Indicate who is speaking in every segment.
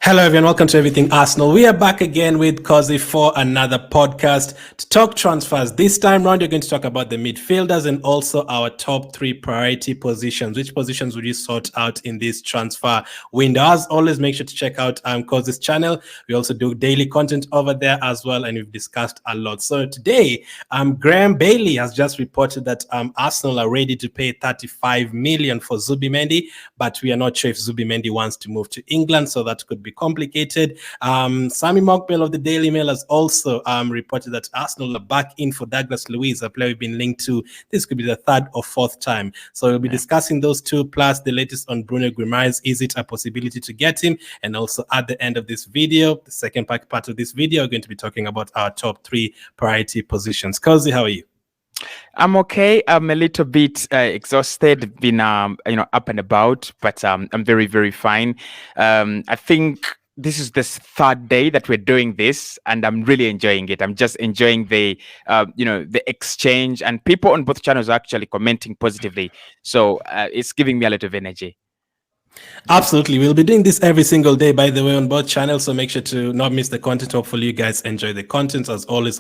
Speaker 1: Hello, everyone. Welcome to Everything Arsenal. We are back again with Cossy for another podcast to talk transfers. This time round, we're going to talk about the midfielders and also our top three priority positions. Which positions would you sort out in this transfer window? As always, make sure to check out Cossy's channel. We also do daily content over there as well, and we've discussed a lot. So today, Graham Bailey has just reported that Arsenal are ready to pay 35 million for Zubimendi, but we are not sure if Zubimendi wants to move to England, so that could be complicated. Sammy Mockbell of the Daily Mail has also reported that Arsenal are back in for Douglas Luiz, a player we've been linked to. This could be the third or fourth time. So we'll be discussing those two, plus the latest on Bruno Guimarães. Is it a possibility to get him? And also at the end of this video, the second part of this video, we're going to be talking about our top three priority positions. Cossy, how are you?
Speaker 2: I'm okay. I'm a little bit exhausted, been up and about, but I'm very, very fine. I think this is the third day that we're doing this, and I'm really enjoying it. I'm just enjoying the the exchange, and people on both channels are actually commenting positively. So it's giving me a lot of energy.
Speaker 1: Absolutely. We'll be doing this every single day, by the way, on both channels. So make sure to not miss the content. Hopefully you guys enjoy the content. As always,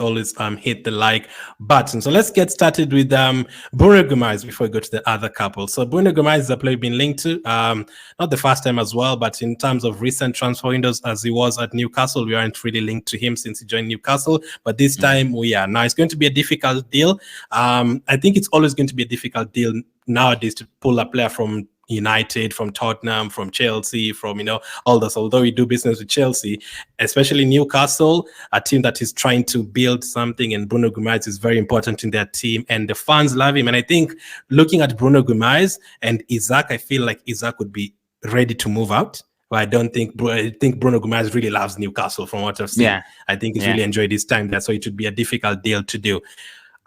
Speaker 1: hit the like button. So let's get started with Bruno Guimarães before we go to the other couple. So Bruno Guimarães is a player we've been linked to. Not the first time as well, but in terms of recent transfer windows, as he was at Newcastle, we aren't really linked to him since he joined Newcastle. But this time we are. Now it's going to be a difficult deal. I think it's always going to be a difficult deal nowadays to pull a player from United, from Tottenham, from Chelsea, from all this. Although we do business with Chelsea, especially Newcastle, a team that is trying to build something, and Bruno Guimarães is very important in their team, and the fans love him. And I think looking at Bruno Guimarães and Isaac, I feel like Isaac would be ready to move out. But I think Bruno Guimarães really loves Newcastle from what I've seen.
Speaker 2: Yeah.
Speaker 1: I think he's really enjoyed his time there, so it would be a difficult deal to do.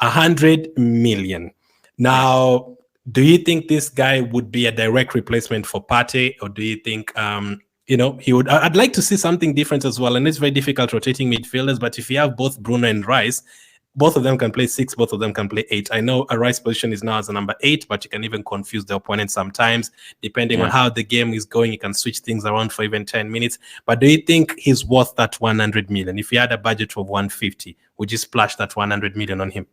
Speaker 1: 100 million. Now, do you think this guy would be a direct replacement for Partey, or do you think he would? I'd like to see something different as well. And it's very difficult rotating midfielders, but if you have both Bruno and Rice, both of them can play 6, both of them can play 8. I know a Rice position is now as a number 8, but you can even confuse the opponent sometimes. Depending on how the game is going, you can switch things around for even 10 minutes. But do you think he's worth that 100 million? If you had a budget of 150, would you splash that 100 million on him?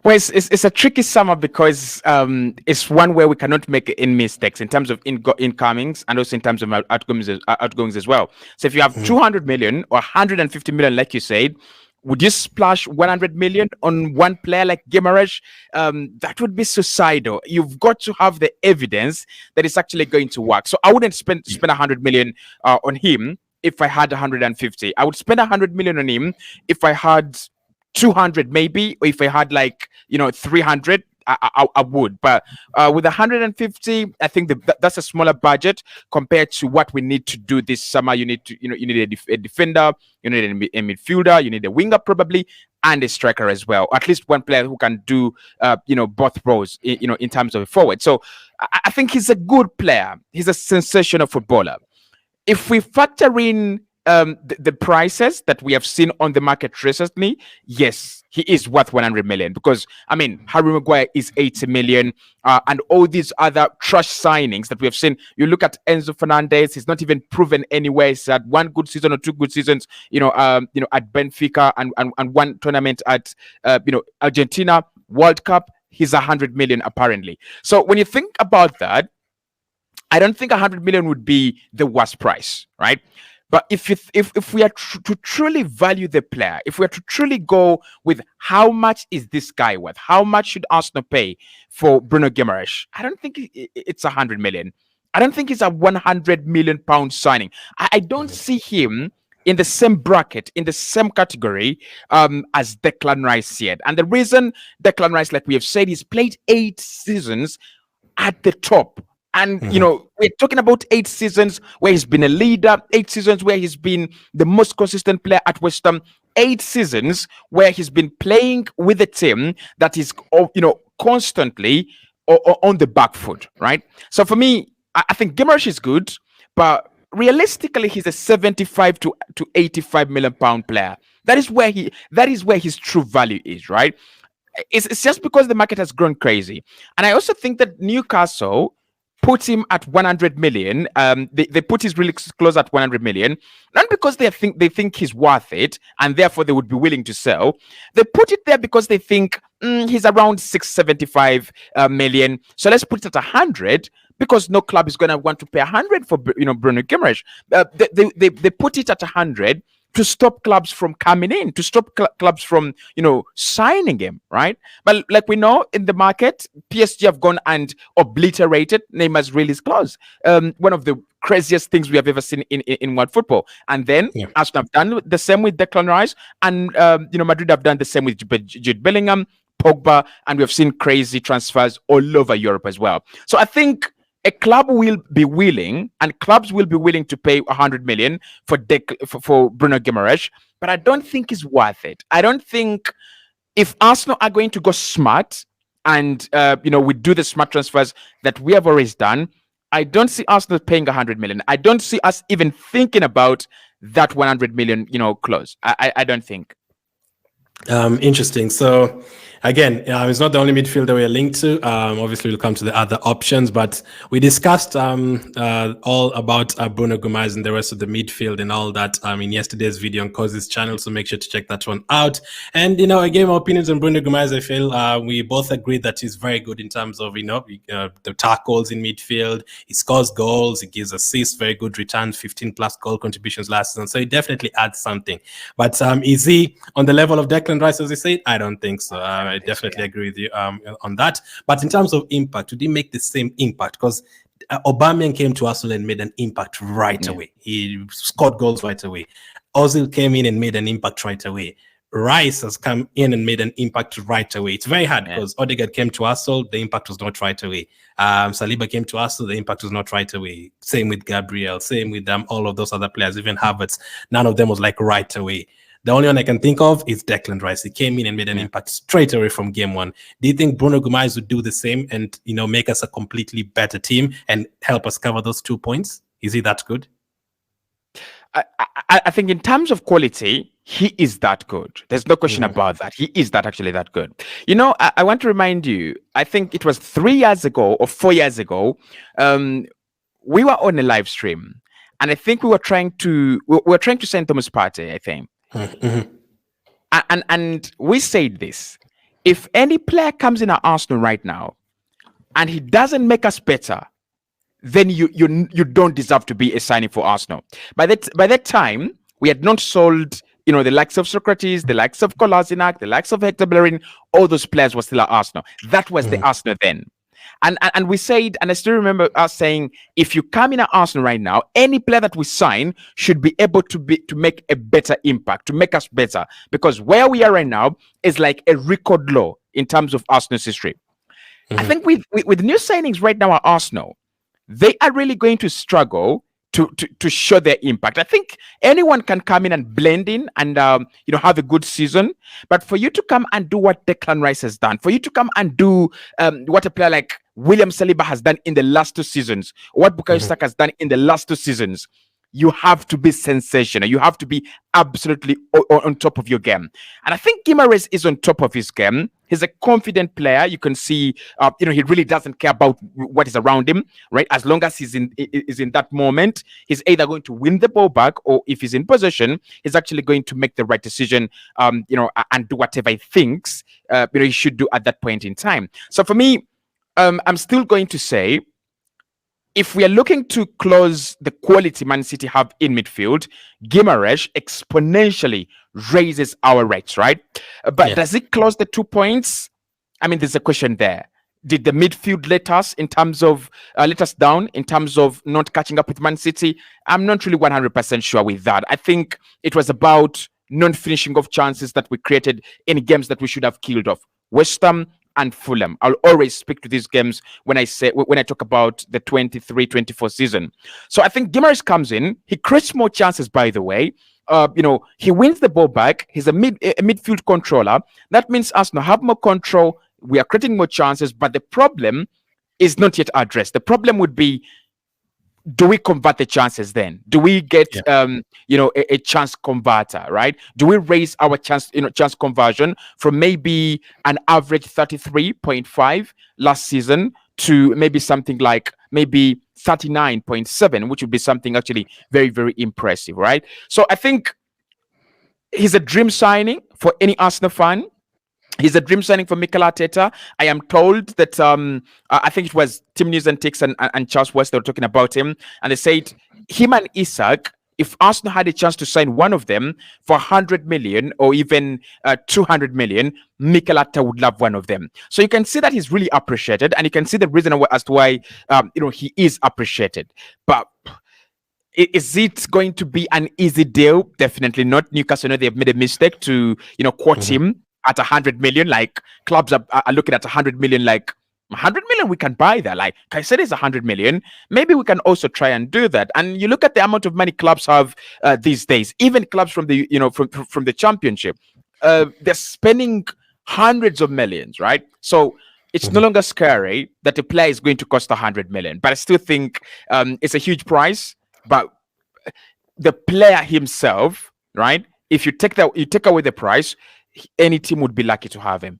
Speaker 2: Well, it's a tricky summer because it's one where we cannot make any mistakes in terms of incomings and also in terms of outgoings as well. So if you have 200 million or 150 million, like you said, would you splash 100 million on one player like Guimarães? That would be suicidal. You've got to have the evidence that it's actually going to work. So I wouldn't spend 100 million on him if I had 150. I would spend 100 million on him if I had 200 maybe, or if I had 300, I would. But with 150, I think that's a smaller budget compared to what we need to do this summer. You need to, you need a defender, you need a midfielder, you need a winger probably, and a striker as well. At least one player who can do, both roles, in terms of a forward. So I think he's a good player. He's a sensational footballer. If we factor in the prices that we have seen on the market recently, yes, he is worth 100 million, because Harry Maguire is 80 million, and all these other trash signings that we have seen. You look at Enzo Fernandez; he's not even proven anywhere. He's had one good season or two good seasons, at Benfica and one tournament at Argentina World Cup. He's 100 million apparently. So when you think about that, I don't think 100 million would be the worst price, right? But if we are to truly value the player, if we are to truly go with how much is this guy worth, how much should Arsenal pay for Bruno Guimarães, I don't think it's 100 million. I don't think it's a 100 million pound signing. I don't see him in the same bracket, in the same category as Declan Rice yet. And the reason Declan Rice, like we have said, he's played 8 seasons at the top. And, we're talking about 8 seasons where he's been a leader, 8 seasons where he's been the most consistent player at West Ham, 8 seasons where he's been playing with a team that is, constantly on the back foot, right? So for me, I think Guimarães is good, but realistically, he's a 75 to 85 million pound player. That is where his true value is, right? It's just because the market has grown crazy. And I also think that Newcastle put him at 100 million. They put his release clause at 100 million, not because they think he's worth it and therefore they would be willing to sell. They put it there because they think he's around 675 million. So let's put it at 100 because no club is going to want to pay 100 for Bruno Guimarães. They put it at 100 to stop clubs from coming in, to stop clubs from, signing him, right? But like we know in the market, PSG have gone and obliterated Neymar's release clause. One of the craziest things we have ever seen in world football. And then Arsenal have done the same with Declan Rice, and Madrid have done the same with Jude Bellingham, Pogba, and we have seen crazy transfers all over Europe as well. So I think a club will be willing, and clubs will be willing to pay 100 million for Bruno Guimarães, but I don't think it's worth it. I don't think if Arsenal are going to go smart and we do the smart transfers that we have always done, I don't see Arsenal paying 100 million. I don't see us even thinking about that 100 million clause. I don't think.
Speaker 1: Interesting. So again, it's not the only midfielder we're linked to. Obviously, we'll come to the other options, but we discussed all about Bruno Guimarães and the rest of the midfield and all that in yesterday's video on Cossy's channel. So make sure to check that one out. And I gave my opinions on Bruno Guimarães. I feel we both agreed that he's very good in terms of the tackles in midfield. He scores goals. He gives assists. Very good returns. 15 plus goal contributions last season. So he definitely adds something. But is he on the level of Declan Rice, as you said? I don't think so. I definitely agree with you on that. But in terms of impact, would he make the same impact? Because Aubameyang came to Arsenal and made an impact right away. He scored goals right away. Ozil came in and made an impact right away. Rice has come in and made an impact right away. It's very hard because Odegaard came to Arsenal, the impact was not right away. Saliba came to Arsenal, the impact was not right away. Same with Gabriel, same with all of those other players, even Havertz. None of them was like right away. The only one I can think of is Declan Rice. He came in and made an impact straight away from game one. Do you think Bruno Guimarães would do the same and make us a completely better team and help us cover those 2 points? Is he that good?
Speaker 2: I think in terms of quality, he is that good. There's no question about that. He is actually that good. I want to remind you, I think it was 3 years ago or 4 years ago, we were on a live stream, and I think we were trying to send Thomas Partey, I think. And we said this: if any player comes in at Arsenal right now and he doesn't make us better, then you don't deserve to be a signing for Arsenal. By that time, we had not sold the likes of Socrates, the likes of Kolasinac, the likes of Hector Bellerin. All those players were still at Arsenal. That was the Arsenal then. And we said, and I still remember us saying, if you come in at Arsenal right now, any player that we sign should be able to make a better impact, to make us better. Because where we are right now is like a record low in terms of Arsenal's history. I think with new signings right now at Arsenal, they are really going to struggle to show their impact. I think anyone can come in and blend in and have a good season, but for you to come and do what Declan Rice has done, for you to come and do what a player like William Saliba has done in the last 2 seasons, what Bukayo Saka has done in the last 2 seasons, you have to be sensational. You have to be absolutely on top of your game. And I think Guimarães is on top of his game. He's a confident player. You can see, he really doesn't care about what is around him, right? As long as he's in that moment, he's either going to win the ball back, or if he's in possession, he's actually going to make the right decision, and do whatever he thinks, he should do at that point in time. So for me, I'm still going to say, if we are looking to close the quality Man City have in midfield, Guimarães exponentially raises our rates, right? But does it close the 2 points? I mean, there's a question there. Did the midfield let us down in terms of not catching up with Man City? I'm not really 100% sure with that. I think it was about non-finishing of chances that we created in games that we should have killed off. West Ham and Fulham. I'll always speak to these games when I talk about the 23-24 season. So I think Guimarães comes in. He creates more chances, by the way. He wins the ball back. He's a midfield controller. That means Arsenal have more control. We are creating more chances, but the problem is not yet addressed. The problem would be, do we convert the chances then? Do we get a chance converter, right? Do we raise our chance conversion from maybe an average 33.5 last season to maybe something like maybe 39.7, which would be something actually very, very impressive, right? So I think he's a dream signing for any Arsenal fan. He's a dream signing for Mikel Arteta. I am told that I think it was Team News and Ticks and Charles West, they were talking about him, and they said him and Isak, if Arsenal had a chance to sign one of them for 100 million or even 200 million, Mikel Arteta would love one of them. So you can see that he's really appreciated, and you can see the reason as to why he is appreciated. But is it going to be an easy deal? Definitely not. Newcastle know they've made a mistake to quote him at 100 million. Like, clubs are looking at 100 million, like 100 million we can buy that. Like Caicedo is 100 million. Maybe we can also try and do that. And you look at the amount of money clubs have these days, even clubs from the from the championship, they're spending hundreds of millions, right? So it's no longer scary that a player is going to cost 100 million. But I still think it's a huge price. But the player himself, right? If you take away the price, any team would be lucky to have him.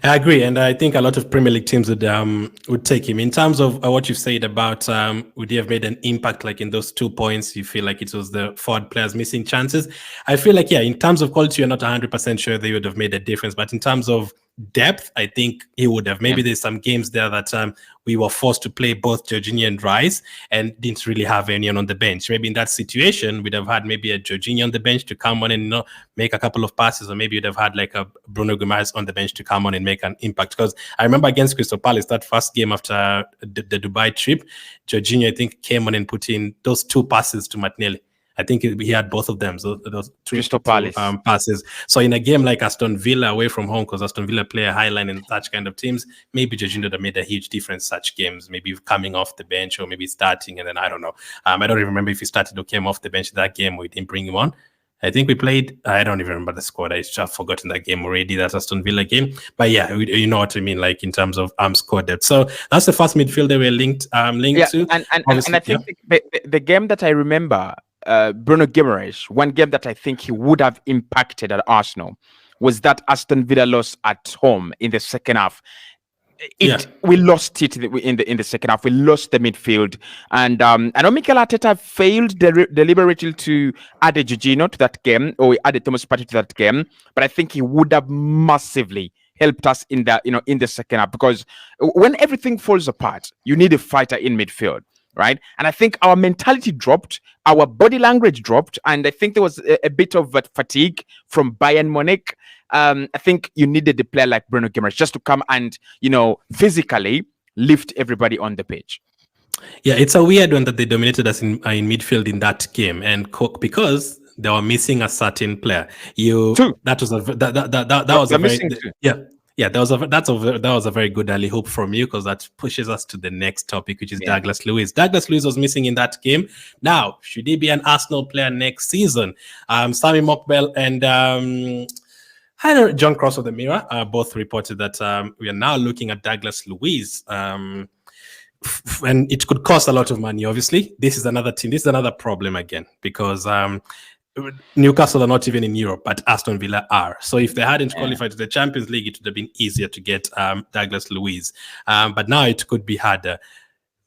Speaker 1: I agree, and I think a lot of Premier League teams would take him. In terms of what you've said about would he have made an impact, like in those 2 points, you feel like it was the forward players missing chances. I feel like, in terms of quality, you're not 100% sure they would have made a difference. But in terms of depth, I think he would have. Maybe there's some games there that we were forced to play both Jorginho and Rice and didn't really have anyone on the bench. Maybe in that situation, we'd have had maybe a Jorginho on the bench to come on and make a couple of passes, or maybe you'd have had like a Bruno Guimarães on the bench to come on and make an impact. Because I remember against Crystal Palace, that first game after the Dubai trip, Jorginho, I think, came on and put in those 2 passes to Martinelli. I think he had both of them, so those
Speaker 2: Crystal Palace
Speaker 1: passes. So in a game like Aston Villa away from home, because Aston Villa play a high line in such kind of teams, maybe Jorginho would have made a huge difference such games, maybe coming off the bench or maybe starting, and then I don't know. I don't even remember if he started or came off the bench that game. We didn't bring him on. I think we played, I don't even remember the squad. I just forgotten that game already, that Aston Villa game. But yeah, you know what I mean, like in terms of squad depth. So that's the first midfielder we're linked to.
Speaker 2: And I think the game that I remember, Bruno Guimarães, one game that I think he would have impacted at Arsenal was that Aston Villa loss at home in the second half. We lost it in the second half. We lost the midfield, and I know Mikel Arteta failed deliberately to add a Jorginho to that game, or added Thomas Partey to that game. But I think he would have massively helped us in the second half, because when everything falls apart, you need a fighter in midfield. Right. And I think our mentality dropped, our body language dropped, and I think there was a bit of fatigue from Bayern Munich. I think you needed a player like Bruno Guimarães just to come and, physically lift everybody on the pitch.
Speaker 1: Yeah, it's a weird one that they dominated us in midfield in that game, and because they were missing a certain player. That was a very Yeah, that was a very good early hope from you, because that pushes us to the next topic, which is Douglas Luiz. Douglas Luiz was missing in that game. Now, should he be an Arsenal player next season? Sammy Mokbel and John Cross of the Mirror both reported that we are now looking at Douglas Luiz. And it could cost a lot of money, obviously. This is another team. This is another problem again, because Newcastle are not even in Europe, but Aston Villa are. So if they hadn't qualified to the Champions League, it would have been easier to get Douglas Luiz. But now it could be harder.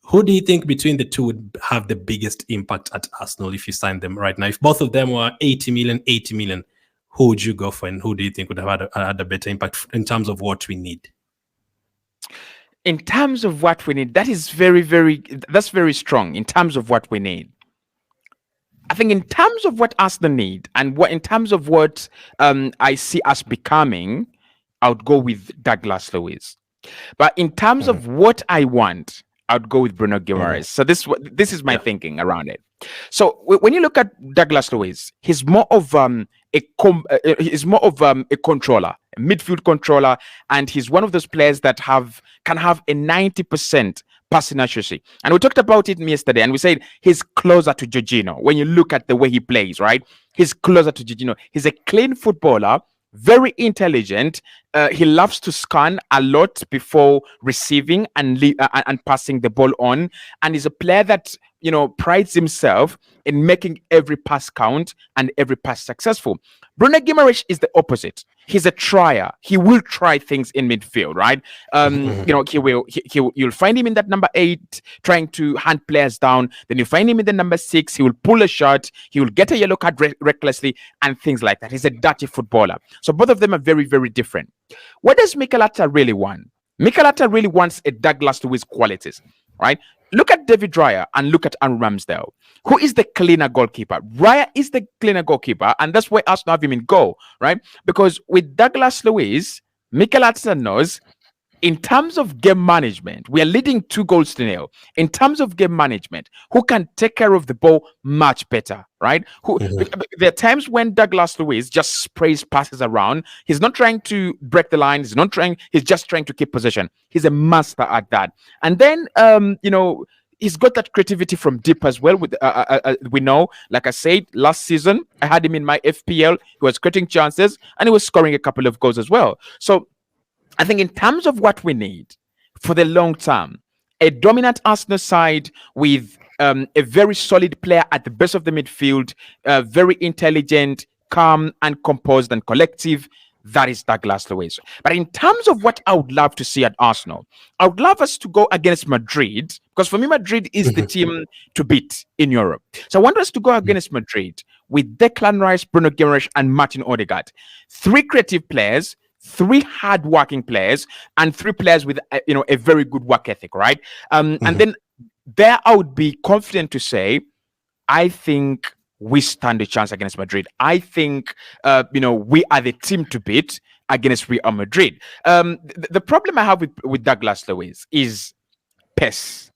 Speaker 1: Who do you think between the two would have the biggest impact at Arsenal if you sign them right now? If both of them were 80 million, who would you go for, and who do you think would have had a better impact in terms of what we need?
Speaker 2: In terms of what we need, that is that's very strong. In terms of what we need, I think in terms of what Arsenal need, and in terms of what I see us becoming, I would go with Douglas Luiz. But in terms of what I want, I would go with Bruno Guimarães. So this is my thinking around it. So when you look at Douglas Luiz, he's more of a controller, a midfield controller, and he's one of those players that can have a 90% passing accuracy. And we talked about it yesterday, and we said he's closer to Jorginho. When you look at the way he plays, right? He's closer to Jorginho. He's a clean footballer, very intelligent, he loves to scan a lot before receiving and passing the ball on, and he's a player that prides himself in making every pass count and every pass successful. Bruno Guimarães is the opposite. He's a trier. He will try things in midfield, right? You'll find him in that number 8 trying to hunt players down. Then you find him in the number 6. He will pull a shot. He will get a yellow card recklessly and things like that. He's a dirty footballer. So both of them are very, very different. What does Mikel Arteta really want? Mikel Arteta really wants a Douglas Luiz qualities, right? Look at David Raya and look at Aaron Ramsdale. Who is the cleaner goalkeeper? Raya is the cleaner goalkeeper, and that's why Arsenal have him in goal, right? Because with Douglas Luiz, Mikel Arteta knows in terms of game management, we are leading 2-0. In terms of game management, who can take care of the ball much better, right? There are times when Douglas Luiz just sprays passes around. He's not trying to break the line. He's just trying to keep possession. He's a master at that. And then, he's got that creativity from deep as well. We know, like I said, last season, I had him in my FPL. He was creating chances and he was scoring a couple of goals as well. So I think in terms of what we need for the long term, a dominant Arsenal side with a very solid player at the base of the midfield, very intelligent, calm and composed and collective, that is Douglas Luiz. But in terms of what I would love to see at Arsenal, I would love us to go against Madrid, because for me, Madrid is the team to beat in Europe. So I want us to go against Madrid with Declan Rice, Bruno Guimarães, and Martin Odegaard. 3 creative players, 3 hard-working players, and 3 players with a very good work ethic, right? And then there I would be confident to say, I think we stand a chance against Madrid. I think, we are the team to beat against Real Madrid. The problem I have with Douglas Luiz is pace.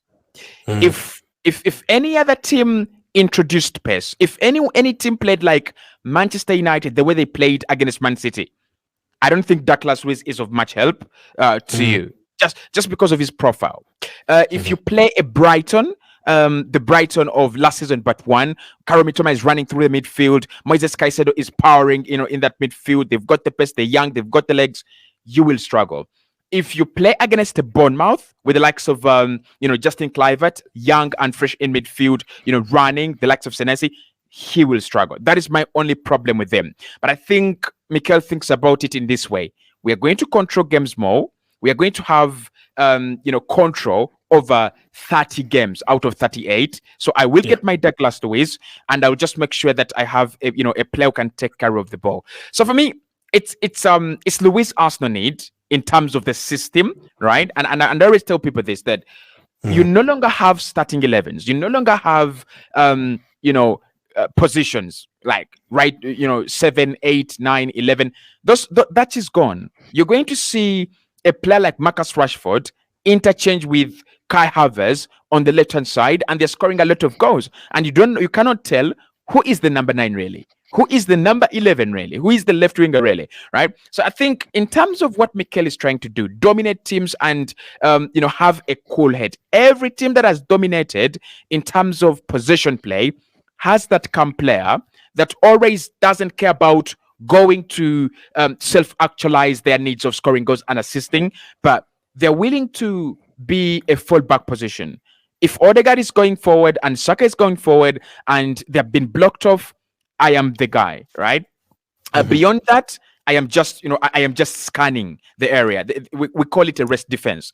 Speaker 2: If any other team introduced pace, if any team played like Manchester United, the way they played against Man City, I don't think Douglas Luiz is of much help to you, just because of his profile. If you play a Brighton, the Brighton of last season but one, Karim Mitoma is running through the midfield. Moises Caicedo is powering, in that midfield. They've got the pace, they're young, they've got the legs. You will struggle. If you play against a Bournemouth with the likes of, Justin Kluivert, young and fresh in midfield, running, the likes of Senesi, he will struggle. That is my only problem with them. But I think Mikel thinks about it in this way. We are going to control games more. We are going to have, control over 30 games out of 38. So I will get my Douglas Luiz, and I'll just make sure that I have, a player who can take care of the ball. So for me, it's Luiz Arsenal need in terms of the system, right? And I always tell people this, that you no longer have starting 11s. You no longer have, positions like 7, 8, 9, 11. That is gone. You're going to see a player like Marcus Rashford interchange with Kai Havertz on the left hand side, and they're scoring a lot of goals. And you cannot tell who is the number 9 really, who is the number 11 really, who is the left winger really, right? So I think in terms of what Mikel is trying to do, dominate teams and have a cool head. Every team that has dominated in terms of possession play has that calm player that always doesn't care about going to self-actualize their needs of scoring goals and assisting, but they're willing to be a full-back position. If Odegaard is going forward and Saka is going forward and they've been blocked off, I am the guy, right? Beyond that, I am just scanning the area. We call it a rest defense.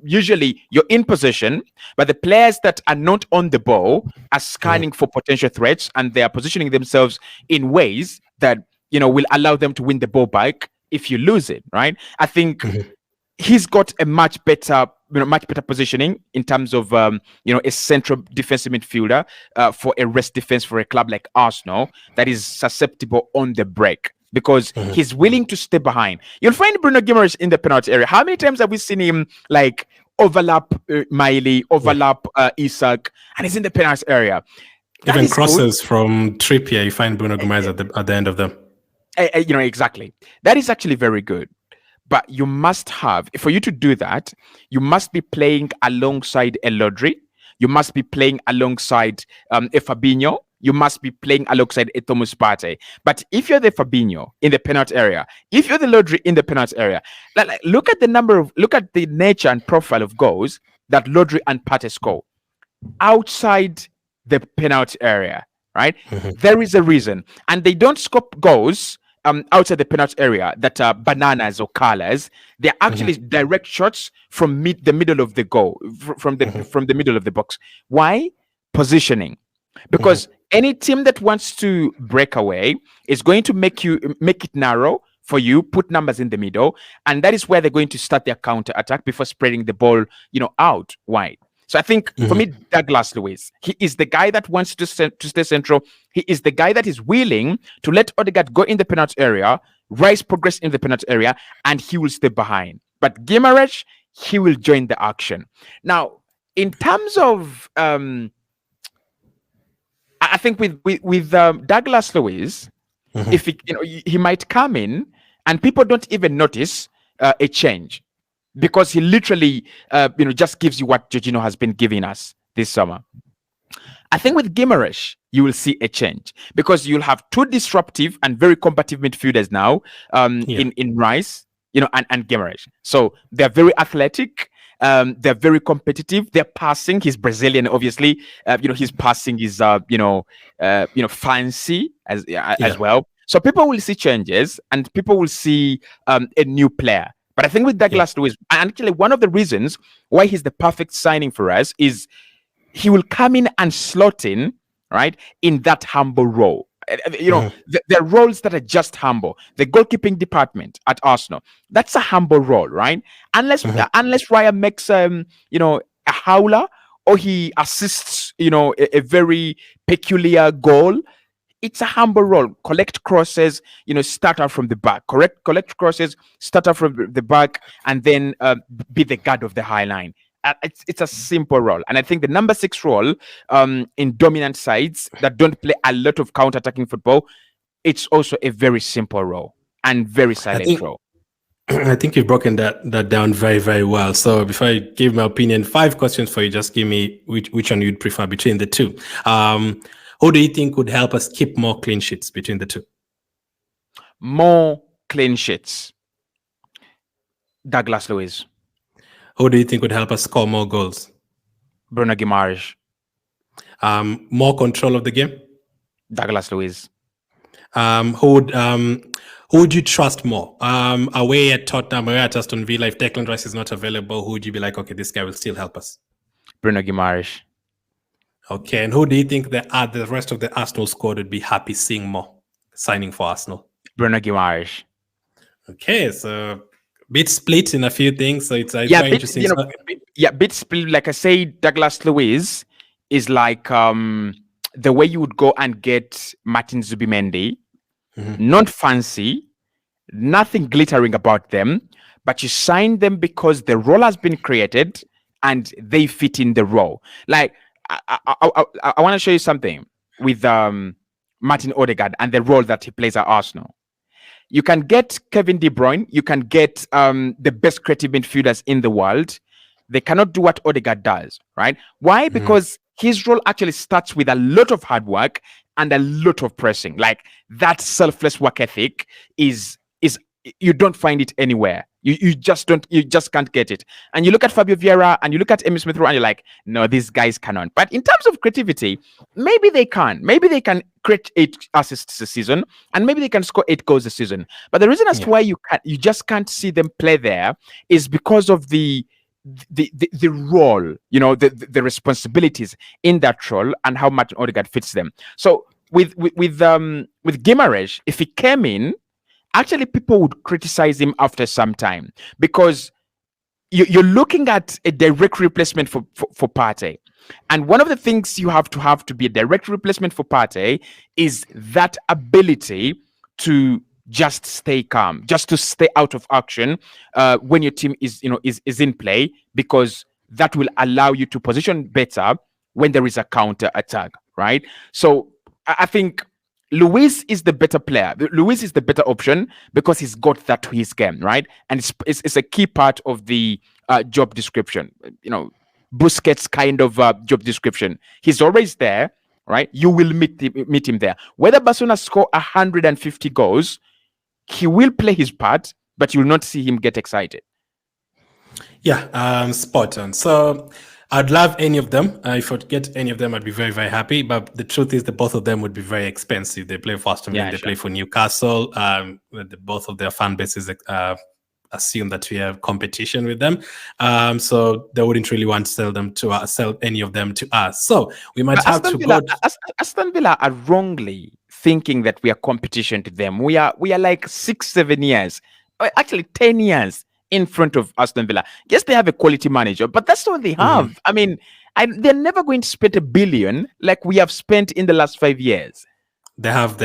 Speaker 2: Usually you're in possession, but the players that are not on the ball are scanning for potential threats, and they are positioning themselves in ways that will allow them to win the ball back if you lose it, right? I think he's got a much better positioning in terms of a central defensive midfielder for a rest defense for a club like Arsenal that is susceptible on the break, because he's willing to stay behind. You'll find Bruno Guimarães in the penalty area. How many times have we seen him overlap Miley, overlap Isak, and he's in the penalty area?
Speaker 1: Even crosses from Trippier, you find Bruno Guimarães at the end of them.
Speaker 2: Exactly. That is actually very good. But you must have, for you to do that, you must be playing alongside a Lodri. You must be playing alongside a Fabinho. you must be playing alongside a Thomas Partey. But if you're the Fabinho in the penalty area, if you're the Lodri in the penalty area, look at the nature and profile of goals that Lodri and Partey score outside the penalty area, right? There is a reason, and they don't score goals outside the penalty area that are bananas or colors. They're actually direct shots from the middle of the goal, from the middle of the box. Why? Positioning. Because any team that wants to break away is going to make it narrow for you, put numbers in the middle, and that is where they're going to start their counter attack before spreading the ball, out wide. So I think for me, Douglas Luiz, he is the guy that wants to stay central. He is the guy that is willing to let Odegaard go in the penalty area, Rice progress in the penalty area, and he will stay behind. But Guimarães, he will join the action. Now, in terms of, I think with Douglas Luiz, if he might come in and people don't even notice a change. Because he literally, just gives you what Jorginho has been giving us this summer. I think with Guimarães, you will see a change because you'll have two disruptive and very combative midfielders now in Rice, and Guimarães. So they're very athletic. They're very competitive. They're passing. He's Brazilian, obviously. His passing is, fancy as well. So people will see changes and people will see a new player. But I think with Douglas Luiz, and actually one of the reasons why he's the perfect signing for us is he will come in and slot in, right, in that humble role. There are roles that are just humble. The goalkeeping department at Arsenal, that's a humble role, right? Unless Raya makes, a howler or he assists, a very peculiar goal. It's a humble role. Collect crosses, start out from the back. Collect crosses, start out from the back, and then be the guard of the high line. It's a simple role. And I think the number 6 role in dominant sides that don't play a lot of counter-attacking football, it's also a very simple role and very silent role.
Speaker 1: I think you've broken that down very, very well. So before I give my opinion, 5 questions for you. Just give me which one you'd prefer between the two. Who do you think would help us keep more clean sheets between the two?
Speaker 2: More clean sheets. Douglas Luiz.
Speaker 1: Who do you think would help us score more goals?
Speaker 2: Bruno Guimarães.
Speaker 1: More control of the game?
Speaker 2: Douglas Luiz.
Speaker 1: Who would you trust more? Away at Tottenham, away at Aston Villa, if Declan Rice is not available, who would you be like, okay, this guy will still help us?
Speaker 2: Bruno Guimarães.
Speaker 1: Okay, and who do you think the rest of the Arsenal squad would be happy seeing more signing for Arsenal?
Speaker 2: Bruno Guimarães.
Speaker 1: Okay, so bit split in a few things, so it's quite interesting.
Speaker 2: Bit split. Like I say, Douglas Luiz is like the way you would go and get Martin Zubimendi, not fancy, nothing glittering about them, but you sign them because the role has been created and they fit in the role. Like, I want to show you something with Martin Odegaard and the role that he plays at Arsenal. You can get Kevin De Bruyne, you can get the best creative midfielders in the world. They cannot do what Odegaard does, right? Why? Because his role actually starts with a lot of hard work and a lot of pressing. Like, that selfless work ethic is you don't find it anywhere. You just can't get it. And you look at Fabio Vieira and you look at Emile Smith Rowe and you're like, no, these guys cannot. But in terms of creativity, maybe they can. Maybe they can create 8 assists a season and maybe they can score 8 goals a season. But the reason as to why you just can't see them play there is because of the role, the responsibilities in that role and how Martin Odegaard fits them. So with Guimarães, if he came in, actually people would criticize him after some time because you're looking at a direct replacement for Partey. And one of the things you have to be a direct replacement for Partey is that ability to just stay calm, just to stay out of action when your team is in play, because that will allow you to position better when there is a counter attack, right? So I think Luiz is the better player. Luiz is the better option because he's got that to his game, right? And it's a key part of the job description, Busquets kind of job description. He's always there, right? You will meet him there. Whether Barcelona score 150 goals, he will play his part, but you will not see him get excited.
Speaker 1: Yeah, spot on. So I'd love any of them. If I'd get any of them, I'd be very, very happy. But the truth is that both of them would be very expensive. They play for Aston Villa, they play for Newcastle. Both of their fan bases assume that we have competition with them. So they wouldn't really want to sell any of them to us. So we might have
Speaker 2: Aston
Speaker 1: to
Speaker 2: Villa,
Speaker 1: go.
Speaker 2: Aston Villa are wrongly thinking that we are competition to them. We are like 6-7 years, or actually 10 years in front of Aston Villa. Yes, they have a quality manager, but that's all they have. I mean, they're never going to spend $1 billion like we have spent in the last 5 years.
Speaker 1: They have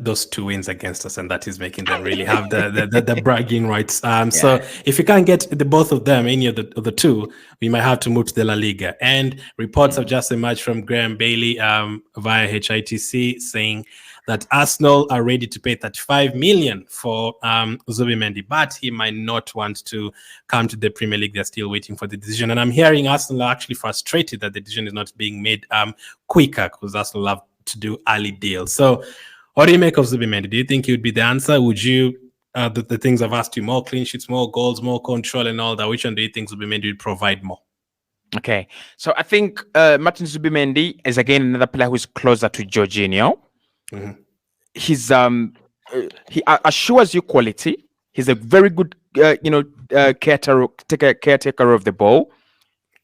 Speaker 1: those 2 wins against us, and that is making them really have the bragging rights. So if you can't get the both of them, any of the two, we might have to move to the La Liga. And reports have just emerged from Graham Bailey via HITC saying that Arsenal are ready to pay 35 million for Zubimendi, but he might not want to come to the Premier League. They're still waiting for the decision. And I'm hearing Arsenal are actually frustrated that the decision is not being made quicker, because Arsenal love to do early deals. So what do you make of Zubimendi? Do you think he would be the answer? Would you, the things I've asked you, more clean sheets, more goals, more control and all that, which one do you think Zubimendi would provide more?
Speaker 2: Okay, so I think Martin Zubimendi is again another player who's closer to Jorginho. He's he assures you quality. He's a very good caretaker of the ball.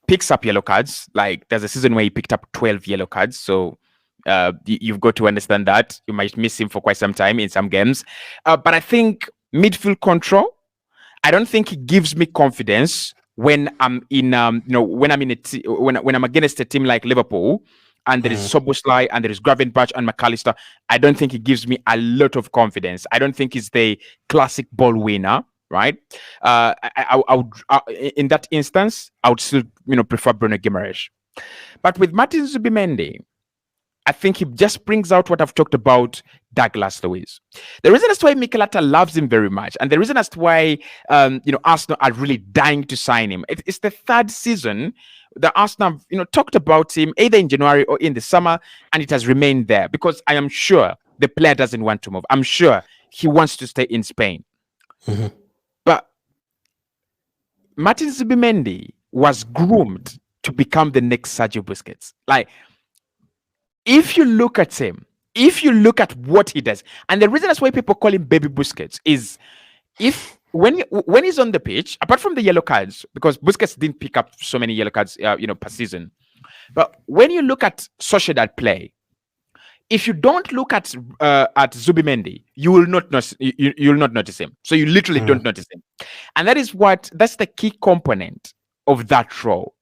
Speaker 2: Picks up yellow cards. Like there's a season where he picked up 12 yellow cards. So you've got to understand that you might miss him for quite some time in some games. But I think midfield control, I don't think he gives me confidence when I'm in when I'm against a team like Liverpool and there is Szoboszlai and there is Gravenberch and McAllister. I don't think he gives me a lot of confidence. I don't think he's the classic ball winner, right? I would in that instance I would still prefer Bruno Guimarães. But with Martin Zubimendi, I think he just brings out what I've talked about Douglas Luiz. The reason as to why Mikel Arteta loves him very much, and the reason as to why Arsenal are really dying to sign him. It's the third season that Arsenal talked about him either in January or in the summer, and it has remained there because I am sure the player doesn't want to move. I'm sure he wants to stay in Spain. But Martin Zubimendi was groomed to become the next Sergio Busquets. Like, if you look at him, if you look at what he does, and the reason that's why people call him Baby Busquets is when he's on the pitch, apart from the yellow cards, because Busquets didn't pick up so many yellow cards, per season. But when you look at Sociedad play, if you don't look at Zubimendi, you will not notice him. So you literally don't notice him, and that's the key component of that role.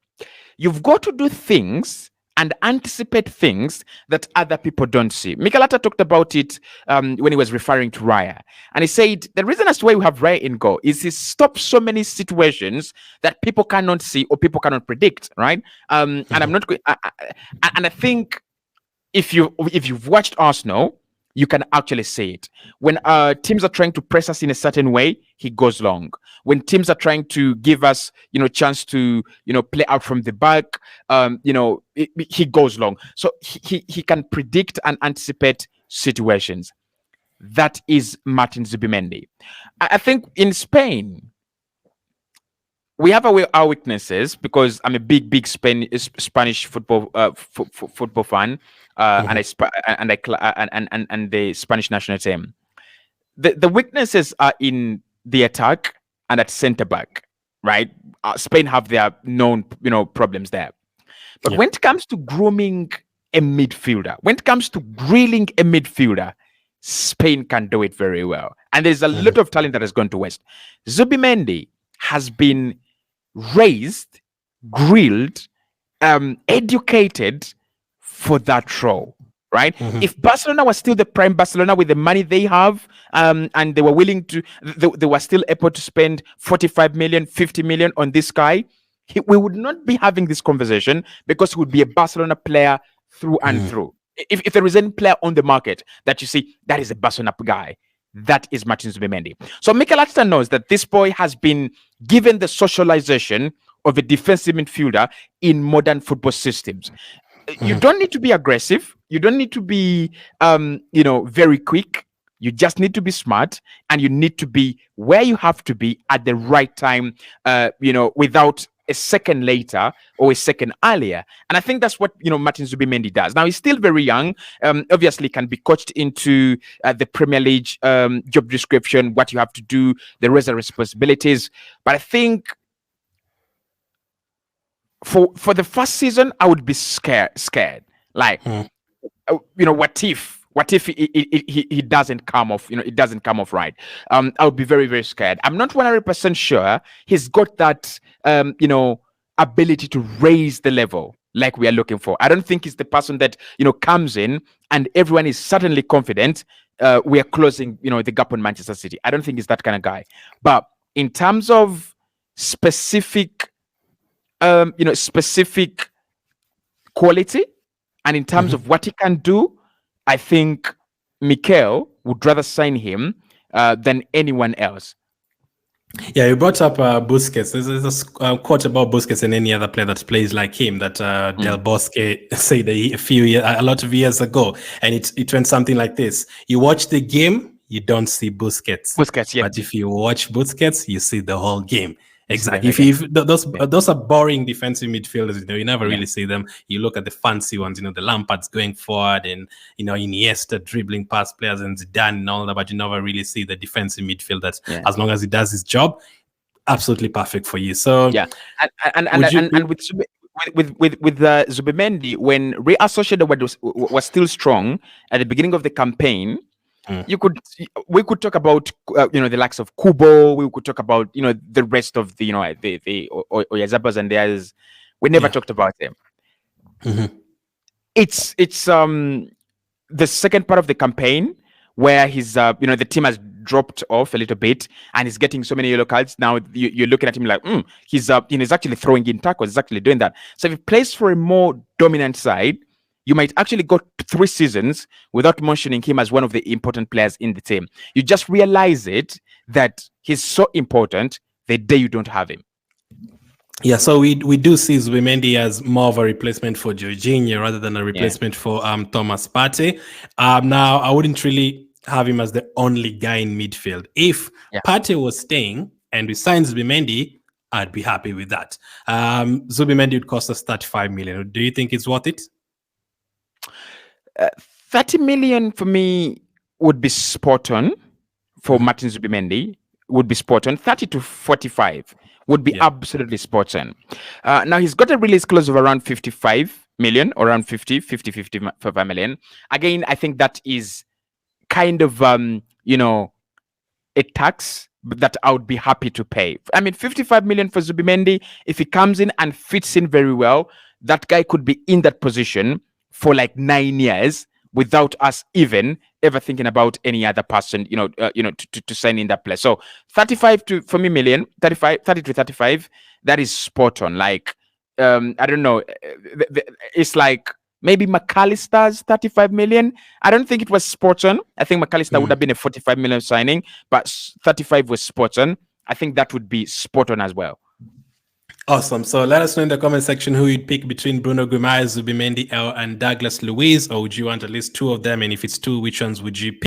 Speaker 2: You've got to do things and anticipate things that other people don't see. Mikel Arteta talked about it when he was referring to Raya. And he said, the reason as to why we have Raya in goal is he stops so many situations that people cannot see or people cannot predict, right? And I'm not going... And I think if you've watched Arsenal, you can actually see it. When teams are trying to press us in a certain way, he goes long. When teams are trying to give us, chance to, play out from the back, he goes long. So he can predict and anticipate situations. That is Martin Zubimendi. I think in Spain, we have our weaknesses because I'm a big Spanish football football fan, and the Spanish national team. The weaknesses are in the attack and at centre back, right? Spain have their known problems there, but when it comes to grooming a midfielder, when it comes to grilling a midfielder, Spain can do it very well, and there's a lot of talent that has gone to waste. Zubimendi has been raised, grilled, educated for that role, right? If Barcelona was still the prime Barcelona with the money they have, and they were willing to, they were still able to spend 45 million, 50 million on this guy, we would not be having this conversation because he would be a Barcelona player through and through. If there is any player on the market that you see, that is a Barcelona guy, that is Martin Zubimendi. So Mikel Arteta knows that this boy has been given the socialization of a defensive midfielder in modern football systems. You don't need to be aggressive. you don't need to be very quick. You just need to be smart, and you need to be where you have to be at the right time, without a second later or a second earlier. And I think that's what Martin Zubimendi does. Now, he's still very young. Obviously can be coached into the Premier League job description, what you have to do, the rest of responsibilities. But I think for the first season, I would be scared. Like, what if he doesn't come off? It doesn't come off right. I would be very, very scared. I'm not 100% sure he's got that ability to raise the level like we are looking for. I don't think he's the person that comes in and everyone is suddenly confident. We are closing the gap on Manchester City. I don't think he's that kind of guy. But in terms of specific quality, and in terms of what he can do, I think Mikel would rather sign him than anyone else.
Speaker 1: Yeah, you brought up Busquets. There's a quote about Busquets and any other player that plays like him that Del Bosque said a lot of years ago, and it went something like this: you watch the game, you don't see Busquets.
Speaker 2: Yeah.
Speaker 1: But if you watch Busquets, you see the whole game. Exactly. If those are boring defensive midfielders, you never really see them. You look at the fancy ones, the Lampards going forward, and Iniesta dribbling past players, and Zidane and all that, but you never really see the defensive midfielder. As long as he does his job, absolutely perfect for you. So
Speaker 2: and with Zubimendi, when Real Sociedad was still strong at the beginning of the campaign, we could talk about the likes of Kubo. We could talk about the rest of the Oyazabas and theirs. We never talked about them. It's the second part of the campaign where he's the team has dropped off a little bit and he's getting so many yellow cards. Now you're looking at him like he's actually throwing in tackles. He's actually doing that. So if he plays for a more dominant side, you might actually go 3 seasons without mentioning him as one of the important players in the team. You just realize that he's so important the day you don't have him.
Speaker 1: Yeah, so we do see Zubimendi as more of a replacement for Jorginho rather than a replacement for Thomas Partey. Now, I wouldn't really have him as the only guy in midfield. If Partey was staying and we signed Zubimendi, I'd be happy with that. Zubimendi would cost us 35 million. Do you think it's worth it?
Speaker 2: 30 million for me would be spot on for Martin Zubimendi. Would be spot on. 30 to 45 would be absolutely spot on. Now he's got a release clause of around 55 million, or around 55 million. Again, I think that is kind of a tax that I would be happy to pay. I mean, 55 million for Zubimendi. If he comes in and fits in very well, that guy could be in that position for like 9 years without us even ever thinking about any other person, to sign in that place. So 35 to 35, that is spot on. Like, I don't know, it's like maybe McAllister's 35 million. I don't think it was spot on. I think McAllister would have been a 45 million signing, but 35 was spot on. I think that would be spot on as well.
Speaker 1: Awesome. So let us know in the comment section who you'd pick between Bruno Guimarães, Zubimendi, and Douglas Luiz, or would you want at least 2 of them? And if it's 2, which ones would you pick?